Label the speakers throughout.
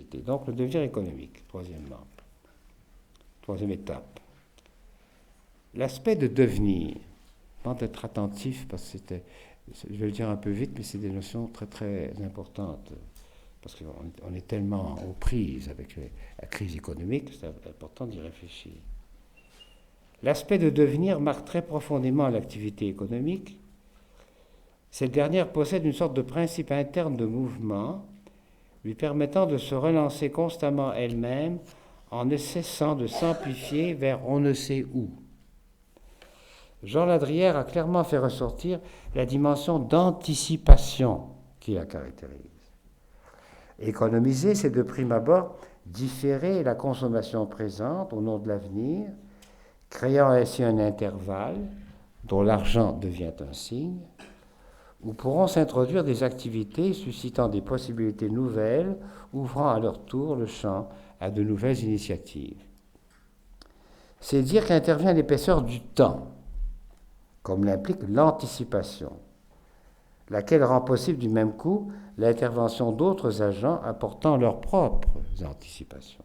Speaker 1: l'activité. Donc le devenir économique, troisièmement. Troisième étape. L'aspect de devenir, il faut être attentif parce que je vais le dire un peu vite, mais c'est des notions très très importantes. Parce qu'on est tellement aux prises avec la crise économique, c'est important d'y réfléchir. L'aspect de devenir marque très profondément l'activité économique. Cette dernière possède une sorte de principe interne de mouvement, lui permettant de se relancer constamment elle-même en ne cessant de s'amplifier vers on ne sait où. Jean Ladrière a clairement fait ressortir la dimension d'anticipation qui la caractérise. Économiser, c'est de prime abord différer la consommation présente au nom de l'avenir, créant ainsi un intervalle dont l'argent devient un signe, où pourront s'introduire des activités suscitant des possibilités nouvelles, ouvrant à leur tour le champ à de nouvelles initiatives. C'est dire qu'intervient l'épaisseur du temps, comme l'implique l'anticipation, laquelle rend possible du même coup l'intervention d'autres agents apportant leurs propres anticipations.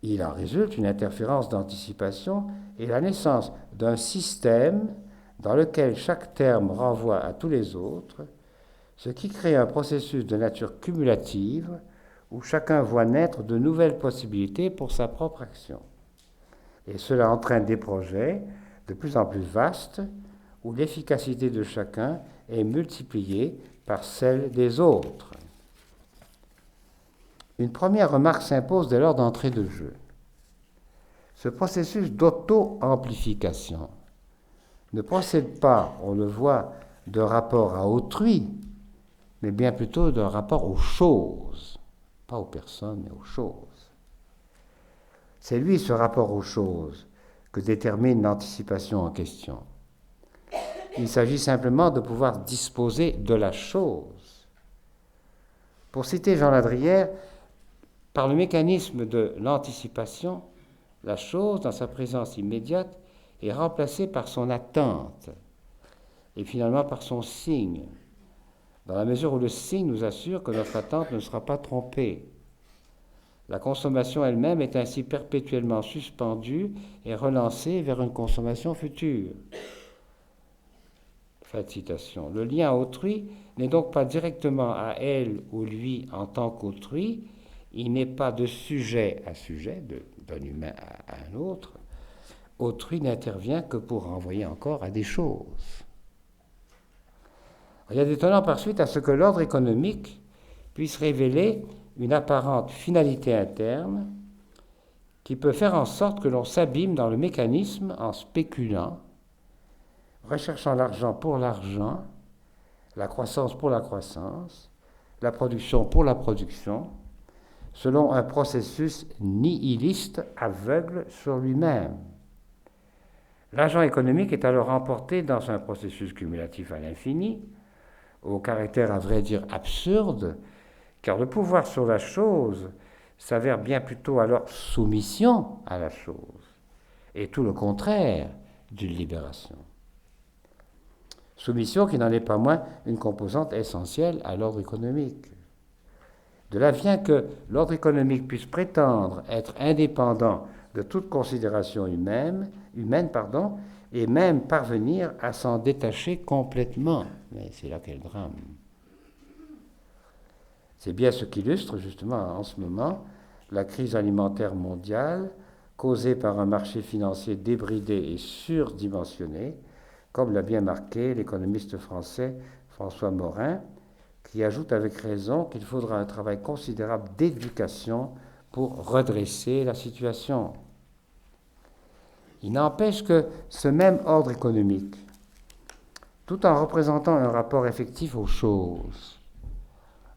Speaker 1: Il en résulte une interférence d'anticipation et la naissance d'un système dans lequel chaque terme renvoie à tous les autres, ce qui crée un processus de nature cumulative où chacun voit naître de nouvelles possibilités pour sa propre action. Et cela entraîne des projets de plus en plus vastes où l'efficacité de chacun est multipliée par celle des autres. Une première remarque s'impose dès lors d'entrée de jeu. Ce processus d'auto-amplification ne procède pas, on le voit, de rapport à autrui, mais bien plutôt d'un rapport aux choses, pas aux personnes, mais aux choses. C'est lui, ce rapport aux choses, que détermine l'anticipation en question. Il s'agit simplement de pouvoir disposer de la chose. Pour citer Jean Ladrière, par le mécanisme de l'anticipation, la chose, dans sa présence immédiate, est remplacée par son attente et finalement par son signe, dans la mesure où le signe nous assure que notre attente ne sera pas trompée. La consommation elle-même est ainsi perpétuellement suspendue et relancée vers une consommation future. Fin de citation. Le lien à autrui n'est donc pas directement à elle ou lui en tant qu'autrui, il n'est pas de sujet à sujet, d'un humain à un autre. Autrui n'intervient que pour renvoyer encore à des choses. Il y a d'étonnant par suite à ce que l'ordre économique puisse révéler une apparente finalité interne qui peut faire en sorte que l'on s'abîme dans le mécanisme en spéculant, recherchant l'argent pour l'argent, la croissance pour la croissance, la production pour la production, selon un processus nihiliste aveugle sur lui-même. L'agent économique est alors emporté dans un processus cumulatif à l'infini, au caractère à vrai dire absurde, car le pouvoir sur la chose s'avère bien plutôt alors soumission à la chose, et tout le contraire d'une libération. Soumission qui n'en est pas moins une composante essentielle à l'ordre économique. De là vient que l'ordre économique puisse prétendre être indépendant de toute considération humaine, et même parvenir à s'en détacher complètement. Mais c'est là qu'est le drame. C'est bien ce qu'illustre justement en ce moment la crise alimentaire mondiale causée par un marché financier débridé et surdimensionné, comme l'a bien marqué l'économiste français François Morin, qui ajoute avec raison qu'il faudra un travail considérable d'éducation pour redresser la situation. Il n'empêche que ce même ordre économique, tout en représentant un rapport effectif aux choses,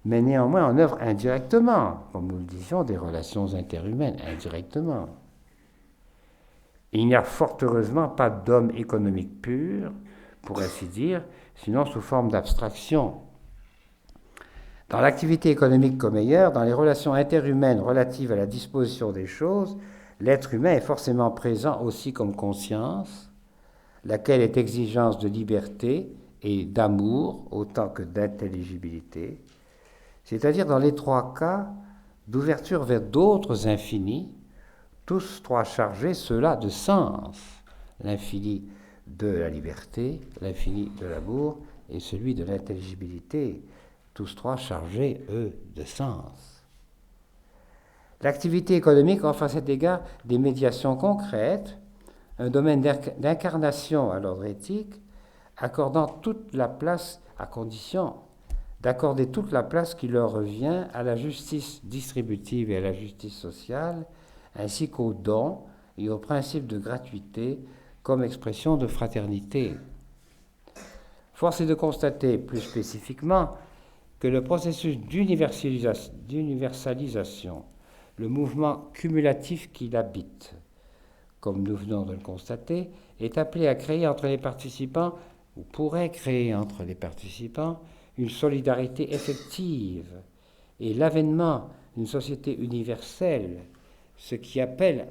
Speaker 1: met néanmoins en œuvre indirectement, comme nous le disions, des relations interhumaines, indirectement. Il n'y a fort heureusement pas d'homme économique pur, pour ainsi dire, sinon sous forme d'abstraction. Dans l'activité économique comme ailleurs, dans les relations interhumaines relatives à la disposition des choses, l'être humain est forcément présent aussi comme conscience, laquelle est exigence de liberté et d'amour autant que d'intelligibilité, c'est-à-dire dans les trois cas, d'ouverture vers d'autres infinis, tous trois chargés, ceux-là, de sens. L'infini de la liberté, l'infini de l'amour et celui de l'intelligibilité, tous trois chargés, eux, de sens. L'activité économique offre à cet égard des médiations concrètes, un domaine d'incarnation à l'ordre éthique, accordant toute la place, à condition d'accorder toute la place qui leur revient à la justice distributive et à la justice sociale, ainsi qu'au don et au principe de gratuité comme expression de fraternité. Force est de constater plus spécifiquement que le processus d'universalisation, le mouvement cumulatif qui l'habite, comme nous venons de le constater, est appelé à créer entre les participants, ou pourrait créer entre les participants, une solidarité effective et l'avènement d'une société universelle, ce qui appelle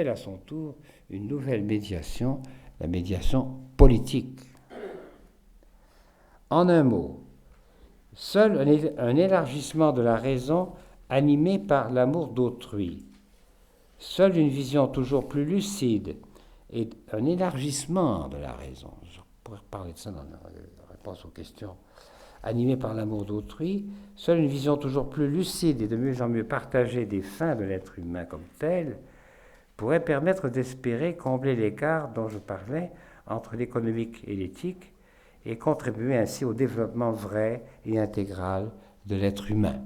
Speaker 1: à son tour une nouvelle médiation, la médiation politique. En un mot, seul un élargissement de la raison animé par l'amour d'autrui, seule une vision toujours plus lucide et un élargissement de la raison, je pourrais parler de ça dans la réponse aux questions, animé par l'amour d'autrui, seule une vision toujours plus lucide et de mieux en mieux partagée des fins de l'être humain comme tel pourrait permettre d'espérer combler l'écart dont je parlais entre l'économique et l'éthique et contribuer ainsi au développement vrai et intégral de l'être humain.